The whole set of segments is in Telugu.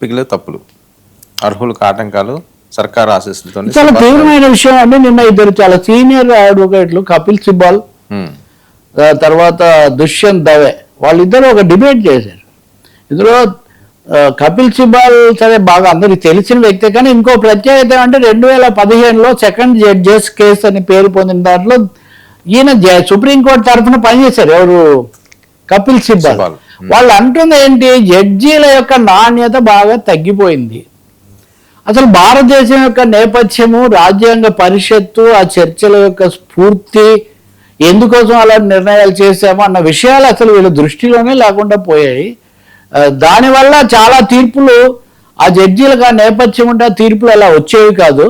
పిగిలే తప్పులు, అర్హులకు ఆటంకాలు, సర్కారు ఆశీస్సులతో చాలా తీవ్రమైన విషయం అండి. నిన్న ఇద్దరు చాలా సీనియర్ అడ్వకేట్లు కపిల్ సిబాల్ తర్వాత దుష్యంత్ దవే వాళ్ళిద్దరూ ఒక డిబేట్ చేశారు. ఇందులో కపిల్ సిబాల్ సరే బాగా అందరికి తెలిసిన వ్యక్తే, కానీ ఇంకో ప్రత్యేకత అంటే 2015లో సెకండ్ జడ్జెస్ కేసు అని పేరు పొందిన దాంట్లో ఈయన సుప్రీంకోర్టు తరఫున పనిచేశారు. ఎవరు? కపిల్ సిబాల్. వాళ్ళు అంటుంది ఏంటి, జడ్జీల యొక్క నాణ్యత బాగా తగ్గిపోయింది. అసలు భారతదేశం యొక్క నేపథ్యము, రాజ్యాంగ పరిషత్తు, ఆ చర్చల యొక్క స్ఫూర్తి, ఎందుకోసం అలా నిర్ణయాలు చేశామో అన్న విషయాలు అసలు వీళ్ళ దృష్టిలోనే లేకుండా పోయాయి. దానివల్ల చాలా తీర్పులు ఆ జడ్జీలకు ఆ నేపథ్యం ఉంటే ఆ తీర్పులు అలా వచ్చేవి కాదు.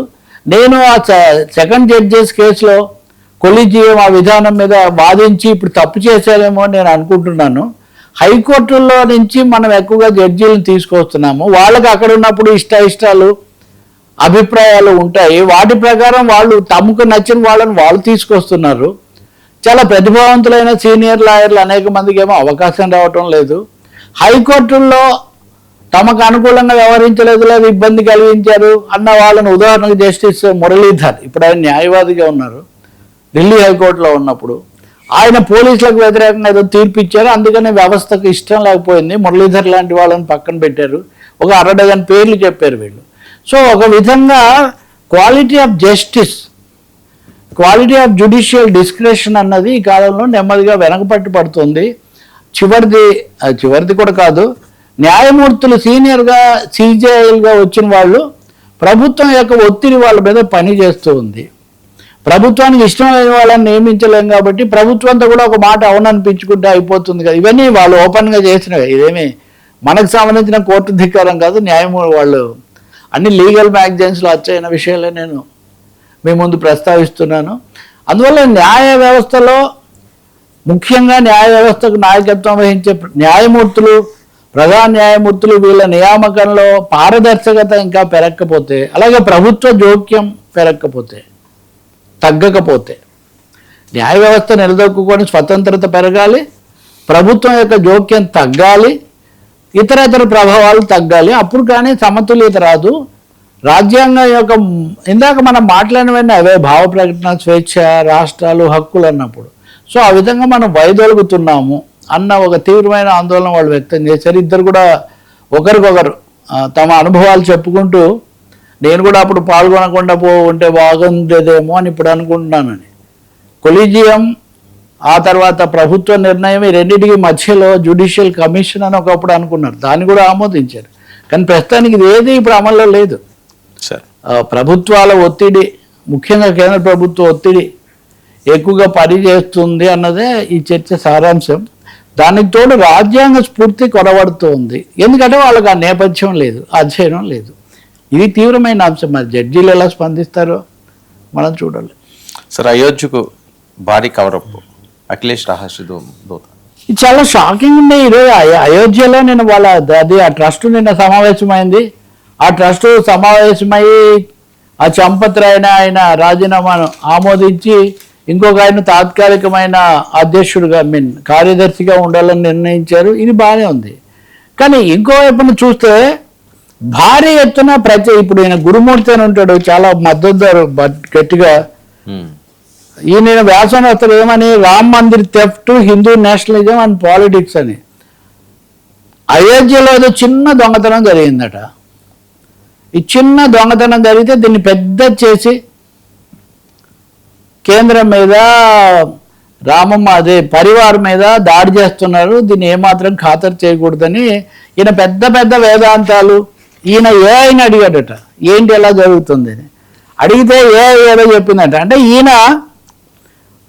నేను ఆ సెకండ్ జడ్జెస్ కేసులో కొలీజియం ఆ విధానం మీద వాదించి ఇప్పుడు తప్పు చేశారేమో నేను అనుకుంటున్నాను. హైకోర్టుల్లో నుంచి మనం ఎక్కువగా జడ్జీలను తీసుకొస్తున్నాము. వాళ్ళకి అక్కడ ఉన్నప్పుడు ఇష్టాలు అభిప్రాయాలు ఉంటాయి. వాటి ప్రకారం వాళ్ళు తమకు నచ్చిన వాళ్ళని వాళ్ళు తీసుకొస్తున్నారు. చాలా ప్రతిభావంతులైన సీనియర్ లాయర్లు అనేక మందికి ఏమో అవకాశం రావటం లేదు. హైకోర్టుల్లో తమకు అనుకూలంగా వ్యవహరించలేదు, లేదు ఇబ్బంది కలిగించారు అన్న వాళ్ళని, ఉదాహరణకు జస్టిస్ మురళీధర్, ఇప్పుడు ఆయన న్యాయవాదిగా ఉన్నారు, ఢిల్లీ హైకోర్టులో ఉన్నప్పుడు ఆయన పోలీసులకు వ్యతిరేకంగా ఏదో తీర్పు ఇచ్చారు. అందుకని వ్యవస్థకు ఇష్టం లేకపోయింది, మురళీధర్ లాంటి వాళ్ళని పక్కన పెట్టారు. ఒక 60 పేర్లు చెప్పారు వీళ్ళు. సో ఒక విధంగా quality of justice, quality of judicial discretion అన్నది ఈ కాలంలో నెమ్మదిగా వెనకపట్టు పడుతుంది. చివరిది కూడా కాదు, న్యాయమూర్తులు సీనియర్గా సీజేఐలుగా వచ్చిన వాళ్ళు ప్రభుత్వం యొక్క ఒత్తిడి వాళ్ళ మీద పని చేస్తూ ఉంది. ప్రభుత్వానికి ఇష్టమైన వాళ్ళని నియమించలేం కాబట్టి ప్రభుత్వంతో కూడా ఒక మాట అవుననిపించుకుంటే అయిపోతుంది కదా. ఇవన్నీ వాళ్ళు ఓపెన్గా చేసినవి, ఇదేమి మనకు సంబంధించిన కోర్టు ధిక్కారం కాదు. వాళ్ళు అన్ని లీగల్ మ్యాగజైన్స్లో వచ్చైన విషయాలే నేను మీ ముందు ప్రస్తావిస్తున్నాను. అందువల్ల న్యాయ వ్యవస్థలో, ముఖ్యంగా న్యాయ వ్యవస్థకు నాయకత్వం వహించే న్యాయమూర్తులు, ప్రధాన న్యాయమూర్తులు, వీళ్ళ నియామకంలో పారదర్శకత ఇంకా పెరగకపోతే, అలాగే ప్రభుత్వ జోక్యం పెరగకపోతే, తగ్గకపోతే, న్యాయ వ్యవస్థ నిలదొక్కుని స్వతంత్రత పెరగాలి, ప్రభుత్వం యొక్క జోక్యం తగ్గాలి, ఇతర ప్రభావాలు తగ్గాలి. అప్పుడు కానీ సమతుల్యత రాదు. రాజ్యాంగం యొక్క ఇందాక మనం మాట్లాడినవన్నీ అవే, భావ ప్రకటన స్వేచ్ఛ, రాష్ట్రాలు, హక్కులు అన్నప్పుడు. సో ఆ విధంగా మనం వైదొలుగుతున్నాము అన్న ఒక తీవ్రమైన ఆందోళన వాళ్ళు వ్యక్తం చేశారు. ఇద్దరు కూడా ఒకరికొకరు తమ అనుభవాలు చెప్పుకుంటూ, నేను కూడా అప్పుడు పాల్గొనకుండా ఉంటే బాగుండేదేమో అని ఇప్పుడు అనుకుంటున్నానని. కొలీజియం ఆ తర్వాత ప్రభుత్వ నిర్ణయం, ఈ రెండింటికి మధ్యలో జ్యుడిషియల్ కమిషన్ అని ఒకప్పుడు అనుకున్నారు, దాన్ని కూడా ఆమోదించారు. కానీ ప్రస్తుతానికి ఇది ఏది ఇప్పుడు అమల్లో లేదు. ప్రభుత్వాల ఒత్తిడి, ముఖ్యంగా కేంద్ర ప్రభుత్వ ఒత్తిడి ఎక్కువగా పనిచేస్తుంది అన్నదే ఈ చర్చ సారాంశం. దానికి తోడు రాజ్యాంగ స్ఫూర్తి కొరబడుతుంది. ఎందుకంటే వాళ్ళకి ఆ నేపథ్యం లేదు, అధ్యయనం లేదు. ఇది తీవ్రమైన అంశం. మరి జడ్జీలు ఎలా స్పందిస్తారో మనం చూడాలి. సార్, అయోధ్యకు భారీ కవరప్, అఖిలేష్ రహస్య దూత, ఇది చాలా షాకింగ్ ఉంది. ఈరోజు అయోధ్యలో నేను ఆ ట్రస్ట్ నిన్న సమావేశమైంది. ఆ ట్రస్ట్ సమావేశమై ఆ చంపత్ రాయన ఆయన రాజీనామాను ఆమోదించి ఇంకొక ఆయన తాత్కాలికమైన అధ్యక్షుడిగా కార్యదర్శిగా ఉండాలని నిర్ణయించారు. ఇది బాగానే ఉంది. కానీ ఇంకోవైపున చూస్తే భారీ ఎత్తున ఇప్పుడు ఈయన గురుమూర్తి అని ఉంటాడు, చాలా మద్దతుదారు గట్టిగా. ఈయన వ్యాసం రాస్తారు ఏమని, Ram Mandir theft, Hindu nationalism and politics అని. అయోధ్యలో ఏదో చిన్న దొంగతనం జరిగిందట. ఈ చిన్న దొంగతనం జరిగితే దీన్ని పెద్ద చేసి కేంద్రం మీద, పరివార్ మీద దాడి చేస్తున్నారు, దీన్ని ఏమాత్రం ఖాతరు చేయకూడదని ఈయన పెద్ద వేదాంతాలు, ఈయన ఏఐని అడిగాడట ఏంటి ఎలా జరుగుతుంది అని. అడిగితే ఏదో చెప్పిందట. అంటే ఈయన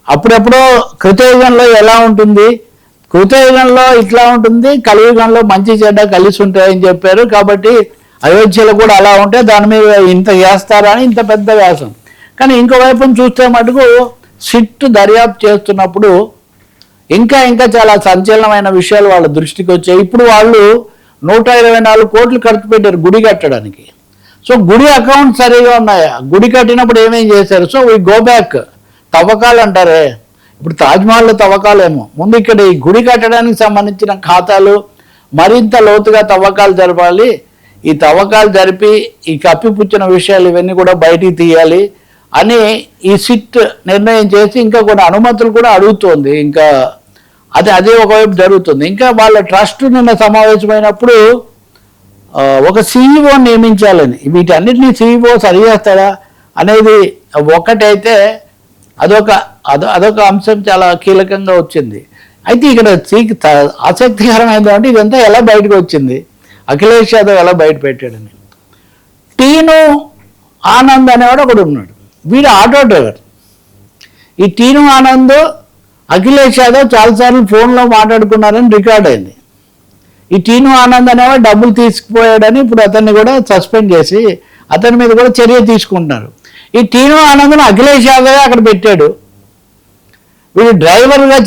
అప్పుడెప్పుడో కృతయుగంలో ఎలా ఉంటుంది, కృతయుగంలో ఇట్లా ఉంటుంది, కలియుగంలో మంచి చెడ్డ కలిసి ఉంటాయని చెప్పారు. కాబట్టి అయోధ్యలో కూడా అలా ఉంటే దాని మీద ఇంత చేస్తారా అని ఇంత పెద్ద వ్యాసం. కానీ ఇంకోవైపును చూస్తే మటుకు సిట్ దర్యాప్తు చేస్తున్నప్పుడు ఇంకా చాలా సంచలనమైన విషయాలు వాళ్ళ దృష్టికి వచ్చాయి. ఇప్పుడు వాళ్ళు 124 కోట్లు ఖర్చు పెట్టారు గుడి కట్టడానికి. సో గుడి అకౌంట్ సరిగా ఉన్నాయా, గుడి కట్టినప్పుడు ఏమేం చేశారు. సో వీ గో బ్యాక్, తవ్వకాలు అంటారే, ఇప్పుడు తాజ్మహల్లో తవ్వకాలేమో, ముందు ఇక్కడ ఈ గుడి కట్టడానికి సంబంధించిన ఖాతాలు మరింత లోతుగా తవ్వకాలు జరపాలి. ఈ తవ్వకాలు జరిపి ఈ కప్పిపుచ్చిన విషయాలు ఇవన్నీ కూడా బయటికి తీయాలి అని ఈ సిట్ నిర్ణయం చేసి ఇంకా కొన్ని అనుమతులు కూడా అడుగుతోంది. ఇంకా అదే ఒకవైపు జరుగుతుంది. ఇంకా వాళ్ళ ట్రస్ట్ నిన్న సమావేశమైనప్పుడు ఒక CEO నియమించాలని, వీటన్నిటినీ CEO సరి చేస్తాడా అనేది ఒకటైతే అదొక అంశం చాలా కీలకంగా వచ్చింది. అయితే ఇక్కడ ఆసక్తికరమైనది అంటే ఇదంతా ఎలా బయటకు వచ్చింది, అఖిలేష్ యాదవ్ ఎలా బయట పెట్టాడని. టీను ఆనంద్ అనేవాడు ఒకడు ఉన్నాడు, వీడు ఆటో డ్రైవర్. ఈ టీను ఆనంద్ అఖిలేష్ యాదవ్ చాలాసార్లు ఫోన్లో మాట్లాడుకున్నారని రికార్డ్ అయింది. ఈ టీను ఆనంద్ అనేవాడు డబ్బులు తీసుకుపోయాడని ఇప్పుడు అతన్ని కూడా సస్పెండ్ చేసి అతని మీద కూడా చర్య తీసుకుంటున్నారు. ఈ టీను ఆనంద్ను అఖిలేష్ యాదవ్ అక్కడ పెట్టాడు, వీడు డ్రైవర్గా